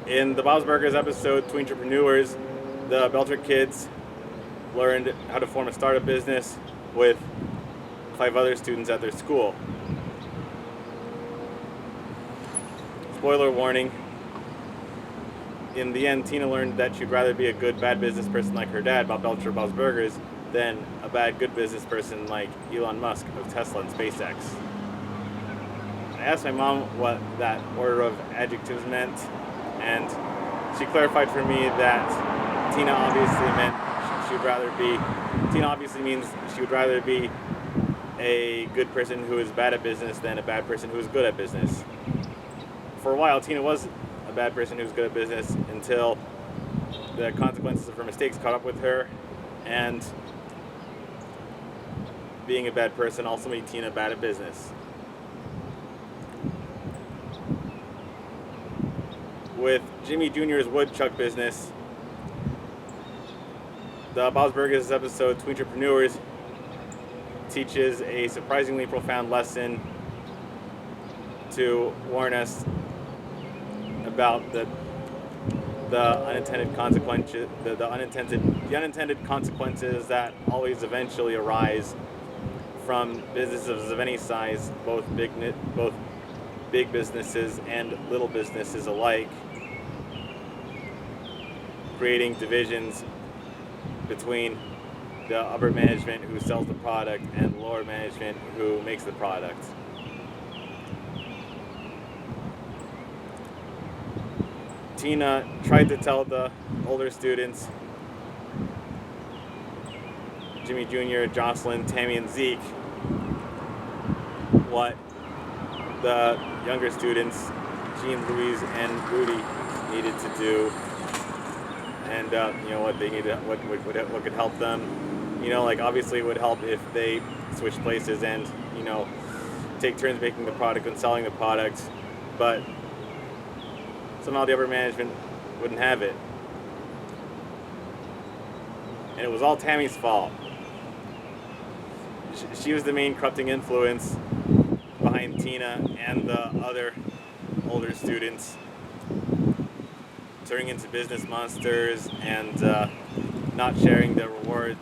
In the Bob's Burgers episode, Two Entrepreneurs, the Belcher kids learned how to form a startup business with 5 other students at their school. Spoiler warning. In the end, Tina learned that she'd rather be a good, bad business person like her dad, Bob Belcher of Bob's Burgers, than a bad, good business person like Elon Musk of Tesla and SpaceX. I asked my mom what that order of adjectives meant, and she clarified for me that Tina obviously means she would rather be a good person who is bad at business than a bad person who is good at business. For a while, Tina was a bad person who was good at business until the consequences of her mistakes caught up with her, and being a bad person also made Tina bad at business. With Jimmy Jr.'s woodchuck business, the Bob's Burgers episode, Two Entrepreneurs, teaches a surprisingly profound lesson to warn us about the unintended consequences, the unintended consequences that always eventually arise from businesses of any size, both big businesses and little businesses alike, creating divisions between the upper management who sells the product and the lower management who makes the product. Tina tried to tell the older students, Jimmy Jr., Jocelyn, Tammy, and Zeke, what the younger students, Jean, Louise, and Rudy, needed to do, and what they needed, what could help them. Like obviously it would help if they switched places and take turns making the product and selling the product, but somehow the upper management wouldn't have it, and it was all Tammy's fault. She was the main corrupting influence behind Tina and the other older students turning into business monsters and not sharing the rewards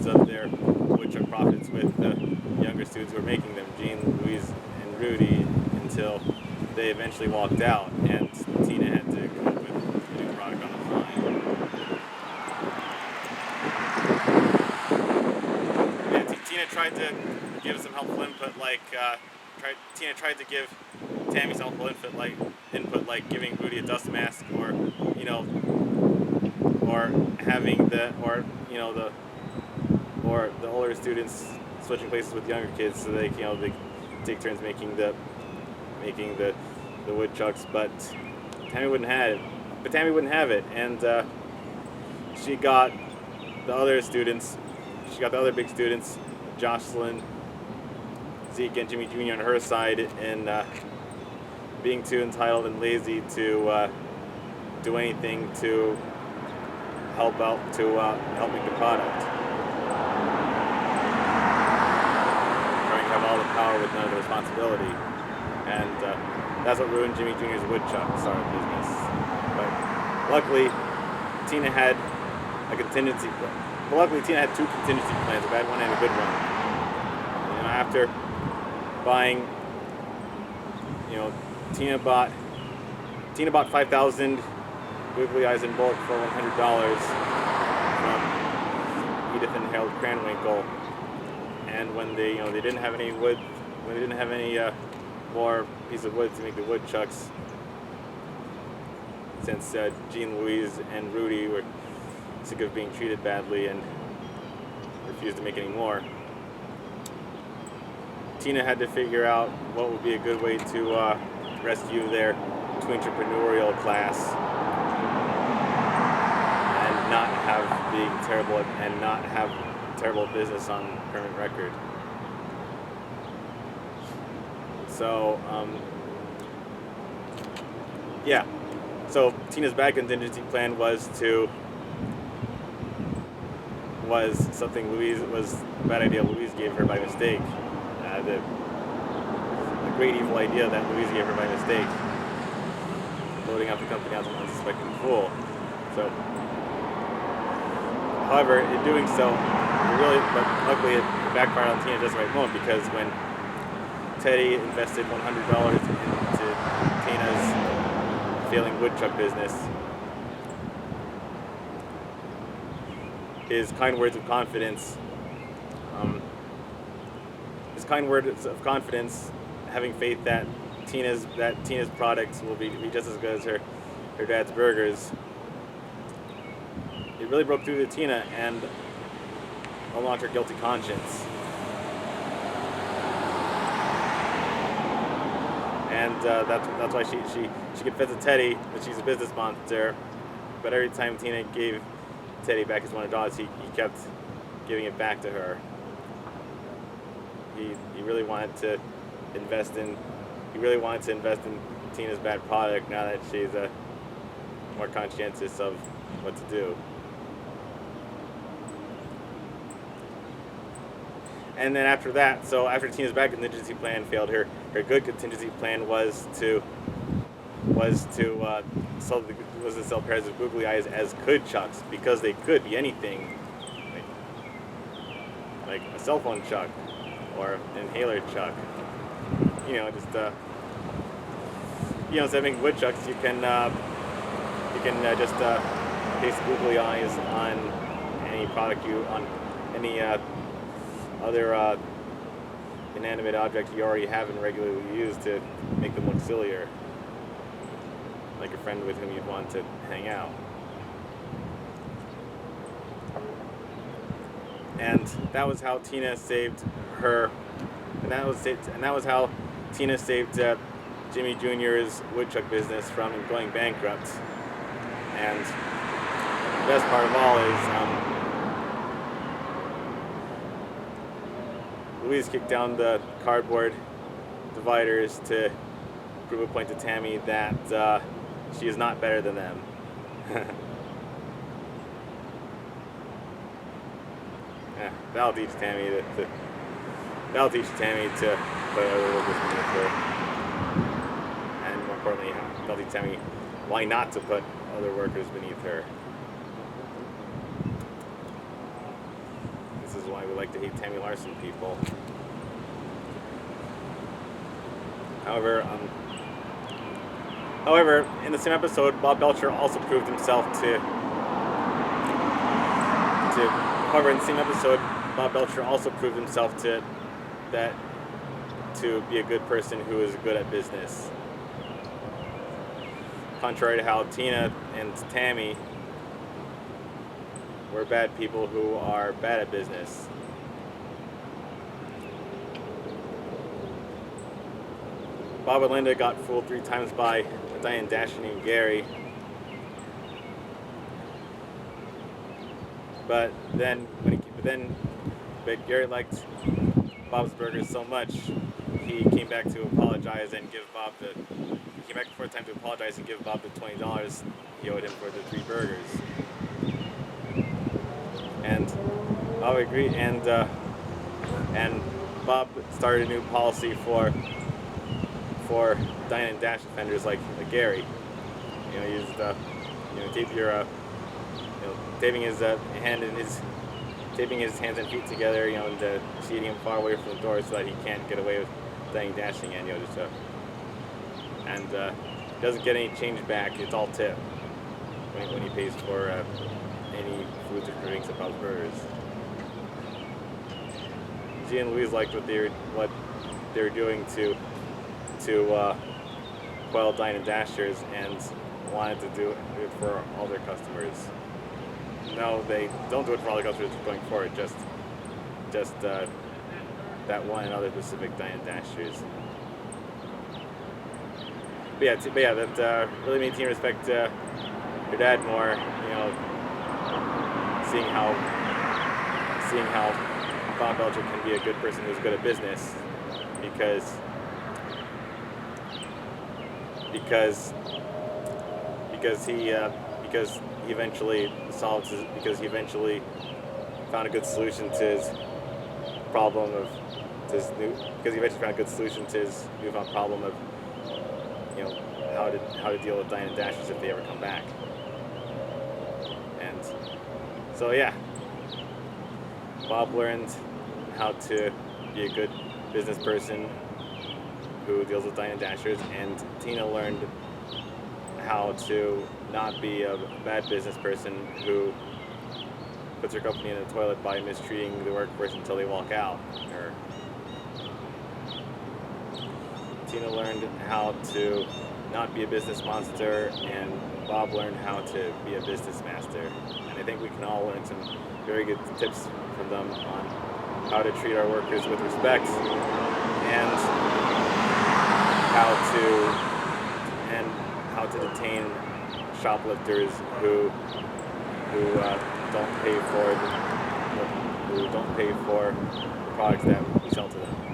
of their woodchuck profits with the younger students who were making them, Jean, Louise, and Rudy, until they eventually walked out and Tina had to come up with a new product on the fly. Yeah, Tina tried to give some helpful input, Tina tried to give Tammy some helpful input like giving Rudy a dust mask, or having the older students switching places with younger kids so they take turns making the woodchucks, but Tammy wouldn't have it. And she got the other big students, Jocelyn, Zeke, and Jimmy Jr. on her side, in being too entitled and lazy to do anything to help make the product. Trying to have all the power with none of the responsibility. And that's what ruined Jimmy Jr.'s woodchuck startup business. But luckily, Tina had a contingency plan. But luckily, Tina had 2 contingency plans, a bad one and a good one. After buying, Tina bought 5,000 googly eyes in bulk for $100 from Edith and Harold Cranwinkle. And when they didn't have any wood, when they didn't have any more piece of wood to make the woodchucks, since Jean, Louise, and Rudy were sick of being treated badly and refused to make any more, Tina had to figure out what would be a good way to rescue their entrepreneurial class and not have terrible business on permanent record. So Tina's bad contingency plan was something a bad idea Louise gave her by mistake. The great evil idea that Louise gave her by mistake. loading up the company as an unsuspecting fool. So, however, in doing so, but luckily it backfired on Tina just the right moment, because when Teddy invested $100 into Tina's failing woodchuck business, his kind words of confidence, having faith that Tina's products will be just as good as her dad's burgers, it really broke through to Tina and unlocked her guilty conscience. And that's why she confessed to Teddy that she's a business monster. But every time Tina gave Teddy back his $100, he kept giving it back to her. He really wanted to invest in Tina's bad product now that she's more conscientious of what to do. And then after that, so after Tina's bad contingency plan failed, her good contingency plan was to sell pairs of googly eyes as could chucks, because they could be anything, like a cell phone chuck or an inhaler chuck. Instead of making woodchucks, you can just paste googly eyes on any product on any other inanimate object you already have and regularly use to make them look sillier, like a friend with whom you'd want to hang out. And that was how Tina saved her. And that was how Tina saved Jimmy Jr.'s woodchuck business from going bankrupt. And the best part of all is Louise kicked down the cardboard dividers to prove a point to Tammy that she is not better than them. That'll teach Tammy to put other workers beneath her. And more importantly, that'll teach Tammy why not to put other workers beneath her. This is why we like to hate Tammy Larson people. However, in the same episode, Bob Belcher also proved himself to be a good person who is good at business. Contrary to how Tina and Tammy were bad people who are bad at business. Bob and Linda got fooled 3 times by a Diane Dasher named Gary. But Gary liked Bob's burgers so much, he came back to apologize and give Bob the $20 he owed him for the 3 burgers. And Bob agreed, and Bob started a new policy for Dine and Dash offenders like Gary. Taping his hands and feet together, and seating him far away from the door so that he can't get away with dying and dashing, and doesn't get any change back. It's all tip when he pays for any foods or drinks at Bob's Burgers. G and Louise liked what they were doing to quell Dine and Dashers, and wanted to do it for all their customers. No, they don't do it for all the customers going forward, just that one and other specific Dine and Dashers. But yeah, that really made Tina respect her dad more. Seeing how Bob Belcher can be a good person who's good at business, because he eventually found a good solution to his newfound problem of how to deal with dine and dashers if they ever come back. And so yeah, Bob learned how to be a good business person who deals with dine and dashers, and Tina learned how to not be a bad business person who puts her company in the toilet by mistreating the workforce until they walk out. Or Tina learned how to not be a business monster, and Bob learned how to be a business master. And I think we can all learn some very good tips from them on how to treat our workers with respect, and how to detain shoplifters who don't pay for the products that we sell to them.